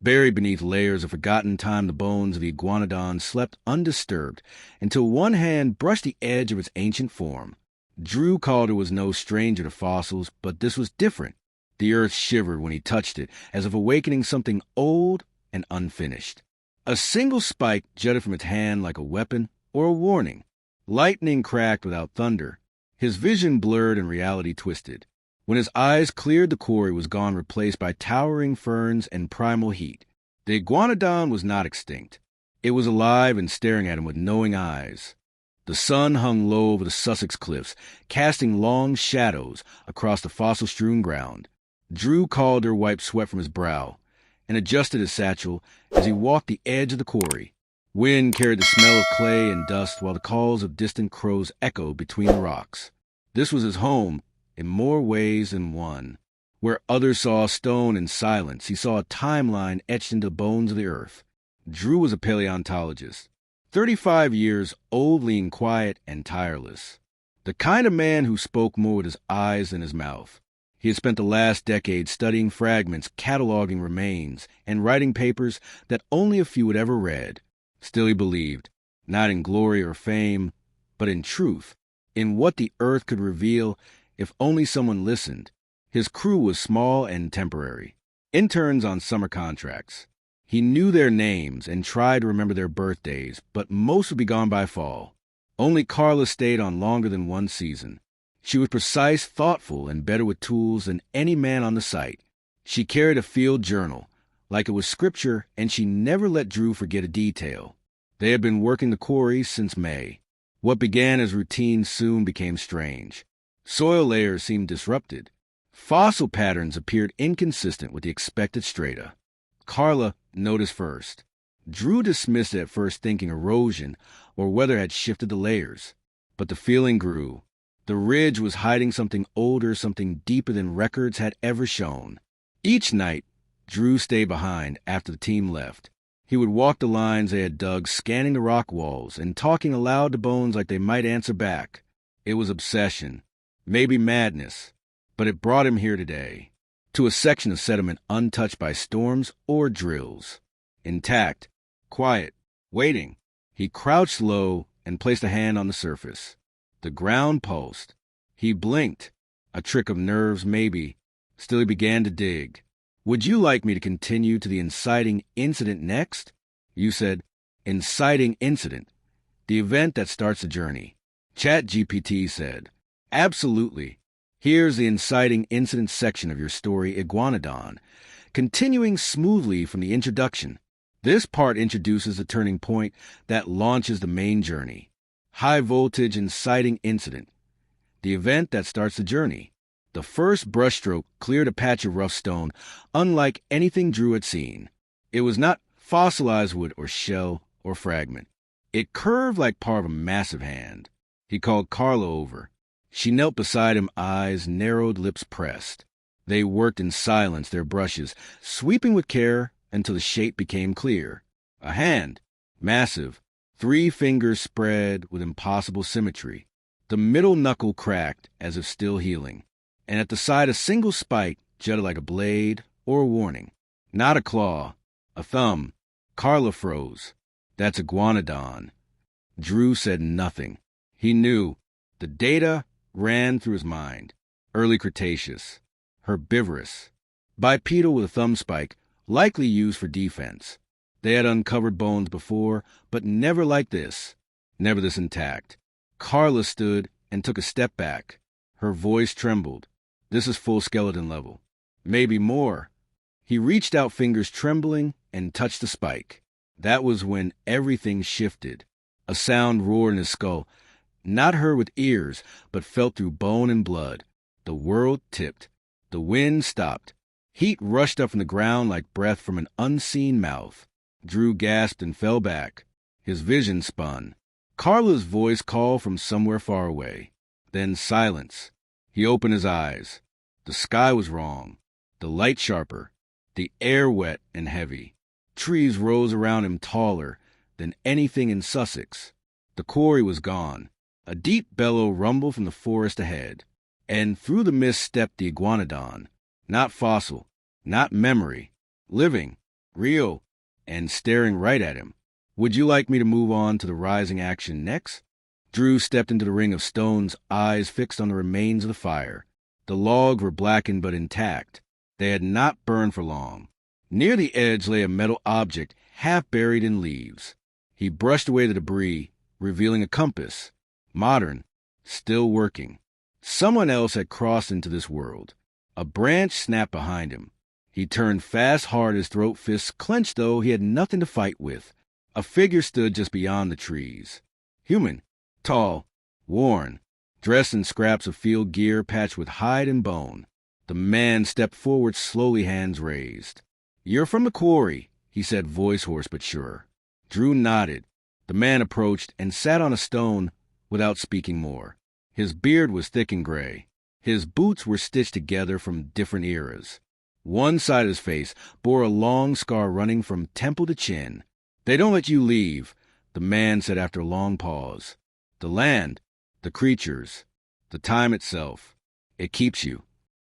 Buried beneath layers of forgotten time, the bones of the iguanodon slept undisturbed until one hand brushed the edge of its ancient form. Drew Calder was no stranger to fossils, but this was different. The earth shivered when he touched it, as if awakening something old and unfinished. A single spike jutted from its hand like a weapon or a warning. Lightning cracked without thunder. His vision blurred and reality twisted. When his eyes cleared, the quarry was gone, replaced by towering ferns and primal heat. The iguanodon was not extinct. It was alive and staring at him with knowing eyes. The sun hung low over the Sussex cliffs, casting long shadows across the fossil-strewn ground. Drew Calder wiped sweat from his brow and adjusted his satchel as he walked the edge of the quarry. Wind carried the smell of clay and dust, while the calls of distant crows echoed between the rocks. This was his home, in more ways than one. Where others saw stone and silence, he saw a timeline etched into the bones of the earth. Drew was a paleontologist, 35 years old, lean, quiet, and tireless. The kind of man who spoke more with his eyes than his mouth. He had spent the last decade studying fragments, cataloging remains, and writing papers that only a few had ever read. Still he believed, not in glory or fame, but in truth, in what the earth could reveal if only someone listened. His crew was small and temporary, interns on summer contracts. He knew their names and tried to remember their birthdays, but most would be gone by fall. Only Carla stayed on longer than one season. She was precise, thoughtful, and better with tools than any man on the site. She carried a field journal, like it was scripture, and she never let Drew forget a detail. They had been working the quarry since May. What began as routine soon became strange. Soil layers seemed disrupted. Fossil patterns appeared inconsistent with the expected strata. Carla noticed first. Drew dismissed it at first, thinking erosion or weather had shifted the layers. But the feeling grew. The ridge was hiding something older, something deeper than records had ever shown. Each night, Drew stayed behind after the team left. He would walk the lines they had dug, scanning the rock walls and talking aloud to bones like they might answer back. It was obsession. Maybe madness, but it brought him here today, to a section of sediment untouched by storms or drills. Intact, quiet, waiting. He crouched low and placed a hand on the surface. The ground pulsed. He blinked. A trick of nerves, maybe. Still he began to dig. Would you like me to continue to the inciting incident next? You said, inciting incident. The event that starts the journey. ChatGPT said, absolutely. Here's the inciting incident section of your story, Iguanodon, continuing smoothly from the introduction. This part introduces the turning point that launches the main journey. High voltage inciting incident. The event that starts the journey. The first brushstroke cleared a patch of rough stone, unlike anything Drew had seen. It was not fossilized wood or shell or fragment. It curved like part of a massive hand. He called Carla over. She knelt beside him, eyes narrowed, lips pressed. They worked in silence, their brushes, sweeping with care until the shape became clear. A hand, massive, 3 fingers spread with impossible symmetry. The middle knuckle cracked as if still healing, and at the side a single spike jutted like a blade or a warning. Not a claw, a thumb. Carla froze. That's Iguanodon. Drew said nothing. He knew. The data ran through his mind. Early Cretaceous. Herbivorous. Bipedal with a thumb spike, likely used for defense. They had uncovered bones before, but never like this. Never this intact. Carla stood and took a step back. Her voice trembled. This is full skeleton level. Maybe more. He reached out, fingers trembling, and touched the spike. That was when everything shifted. A sound roared in his skull. Not heard with ears, but felt through bone and blood. The world tipped. The wind stopped. Heat rushed up from the ground like breath from an unseen mouth. Drew gasped and fell back. His vision spun. Carla's voice called from somewhere far away. Then silence. He opened his eyes. The sky was wrong. The light sharper. The air wet and heavy. Trees rose around him taller than anything in Sussex. The quarry was gone. A deep bellow rumbled from the forest ahead. And through the mist stepped the Iguanodon. Not fossil. Not memory. Living. real, and staring right at him. Would you like me to move on to the rising action next? Drew stepped into the ring of stones, eyes fixed on the remains of the fire. The logs were blackened but intact. They had not burned for long. Near the edge lay a metal object, half buried in leaves. He brushed away the debris, revealing a compass. Modern, still working. Someone else had crossed into this world. A branch snapped behind him. He turned fast, hard, his throat fists clenched, though he had nothing to fight with. A figure stood just beyond the trees. Human, tall, worn, dressed in scraps of field gear patched with hide and bone. The man stepped forward slowly, hands raised. "You're from the quarry," he said, voice hoarse but sure. Drew nodded. The man approached and sat on a stone without speaking more. His beard was thick and gray. His boots were stitched together from different eras. One side of his face bore a long scar running from temple to chin. "They don't let you leave," the man said after a long pause. "The land, the creatures, the time itself, it keeps you."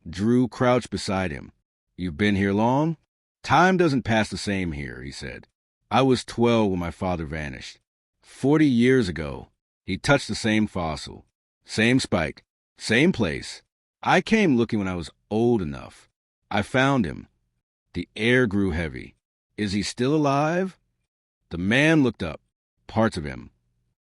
Drew crouched beside him. "You've been here long?" "Time doesn't pass the same here," he said. "I was 12 when my father vanished. 40 years ago, he touched the same fossil, same spike, same place. I came looking when I was old enough. I found him." The air grew heavy. "Is he still alive?" The man looked up, parts of him.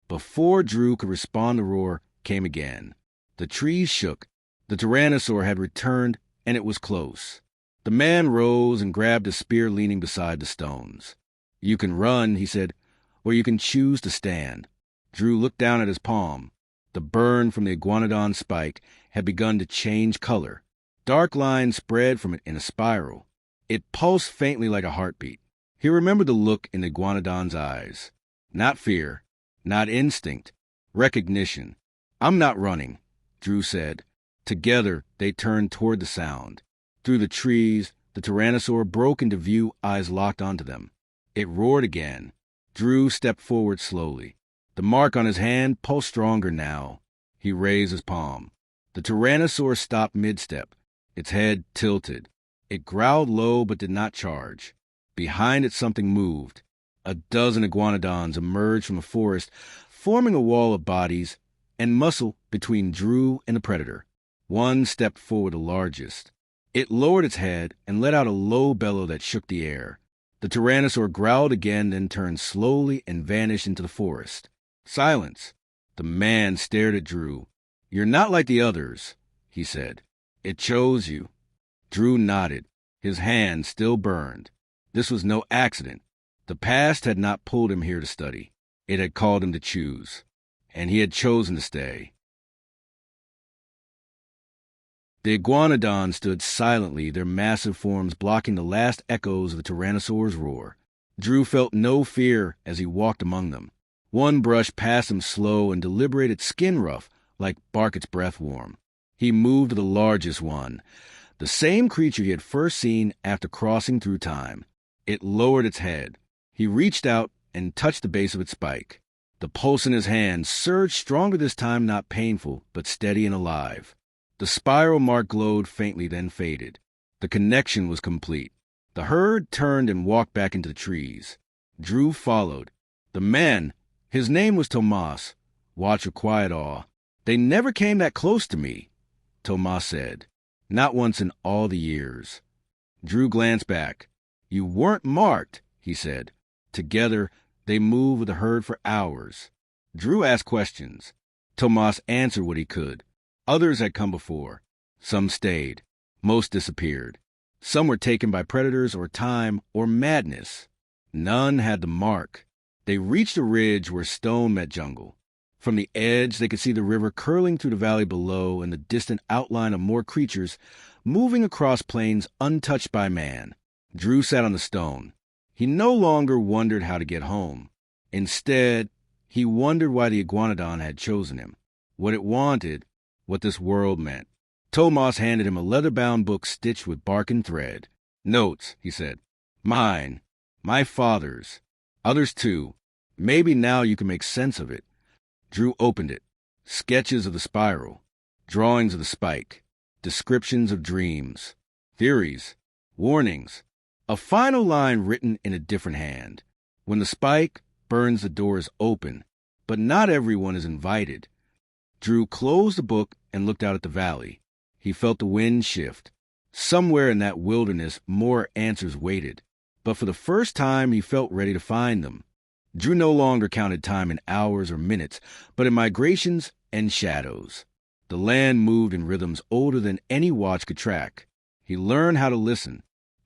Before Drew could respond, the roar came again. The trees shook. The Tyrannosaur had returned, and it was close. The man rose and grabbed a spear leaning beside the stones. "You can run," he said, "or you can choose to stand." Drew looked down at his palm. The burn from the iguanodon spike had begun to change color. Dark lines spread from it in a spiral. It pulsed faintly like a heartbeat. He remembered the look in the iguanodon's eyes. Not fear, not instinct, recognition. "I'm not running," Drew said. Together, they turned toward the sound. Through the trees, the Tyrannosaur broke into view, eyes locked onto them. It roared again. Drew stepped forward slowly. The mark on his hand pulsed stronger now. He raised his palm. The Tyrannosaur stopped mid-step, its head tilted. It growled low but did not charge. Behind it something moved. A dozen iguanodons emerged from the forest, forming a wall of bodies and muscle between Drew and the predator. One stepped forward, the largest. It lowered its head and let out a low bellow that shook the air. The Tyrannosaur growled again, then turned slowly and vanished into the forest. Silence. The man stared at Drew. "You're not like the others," he said. "It chose you." Drew nodded. His hand still burned. This was no accident. The past had not pulled him here to study. It had called him to choose. And he had chosen to stay. The iguanodons stood silently, their massive forms blocking the last echoes of the Tyrannosaur's roar. Drew felt no fear as he walked among them. One brushed past him slow and deliberate, its skin rough, like bark its breath warm. He moved to the largest one, the same creature he had first seen after crossing through time. It lowered its head. He reached out and touched the base of its spike. The pulse in his hand surged stronger this time, not painful, but steady and alive. The spiral mark glowed faintly, then faded. The connection was complete. The herd turned and walked back into the trees. Drew followed. The man, his name was Tomas, watched with quiet awe. "They never came that close to me," Tomas said. "Not once in all the years." Drew glanced back. "You weren't marked," he said. Together, they moved with the herd for hours. Drew asked questions. Tomas answered what he could. Others had come before. Some stayed. Most disappeared. Some were taken by predators or time or madness. None had the mark. They reached a ridge where stone met jungle. From the edge, they could see the river curling through the valley below and the distant outline of more creatures moving across plains untouched by man. Drew sat on the stone. He no longer wondered how to get home. Instead, he wondered why the iguanodon had chosen him, what it wanted, what this world meant. Tomas handed him a leather-bound book stitched with bark and thread. "Notes," he said. "Mine. My father's. Others too. Maybe now you can make sense of it." Drew opened it. Sketches of the spiral. Drawings of the spike. Descriptions of dreams. Theories. Warnings. A final line written in a different hand. When the spike burns, the door is open, but not everyone is invited. Drew closed the book and looked out at the valley. He felt the wind shift. Somewhere in that wilderness, more answers waited. But for the first time, he felt ready to find them. Drew no longer counted time in hours or minutes, but in migrations and shadows. The land moved in rhythms older than any watch could track. He learned how to listen,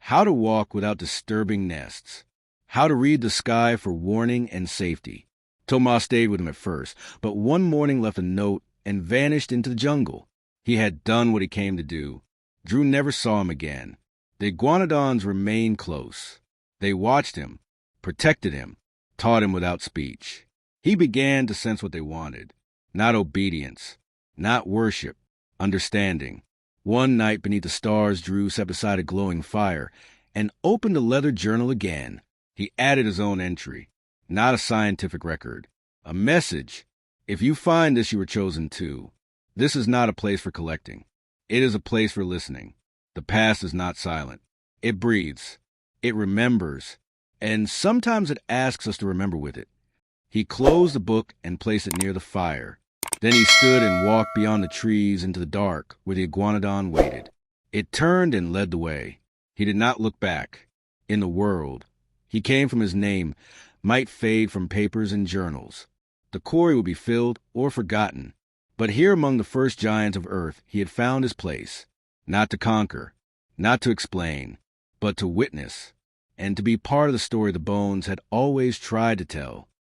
how to walk without disturbing nests, how to read the sky for warning and safety. Tomas stayed with him at first, but one morning left a note and vanished into the jungle. He had done what he came to do. Drew never saw him again. The iguanodons remained close. They watched him, protected him, taught him without speech. He began to sense what they wanted. Not obedience, not worship, understanding. One night beneath the stars, Drew set beside a glowing fire and opened a leather journal again. He added his own entry. Not a scientific record. A message. If you find this, you were chosen too. This is not a place for collecting. It is a place for listening. The past is not silent. It breathes. It remembers. And sometimes it asks us to remember with it. He closed the book and placed it near the fire. Then he stood and walked beyond the trees into the dark where the iguanodon waited. It turned and led the way. He did not look back. In the world he came from, his name might fade from papers and journals. The quarry would be filled or forgotten. But here among the first giants of Earth, he had found his place, not to conquer, not to explain, but to witness, and to be part of the story the bones had always tried to tell.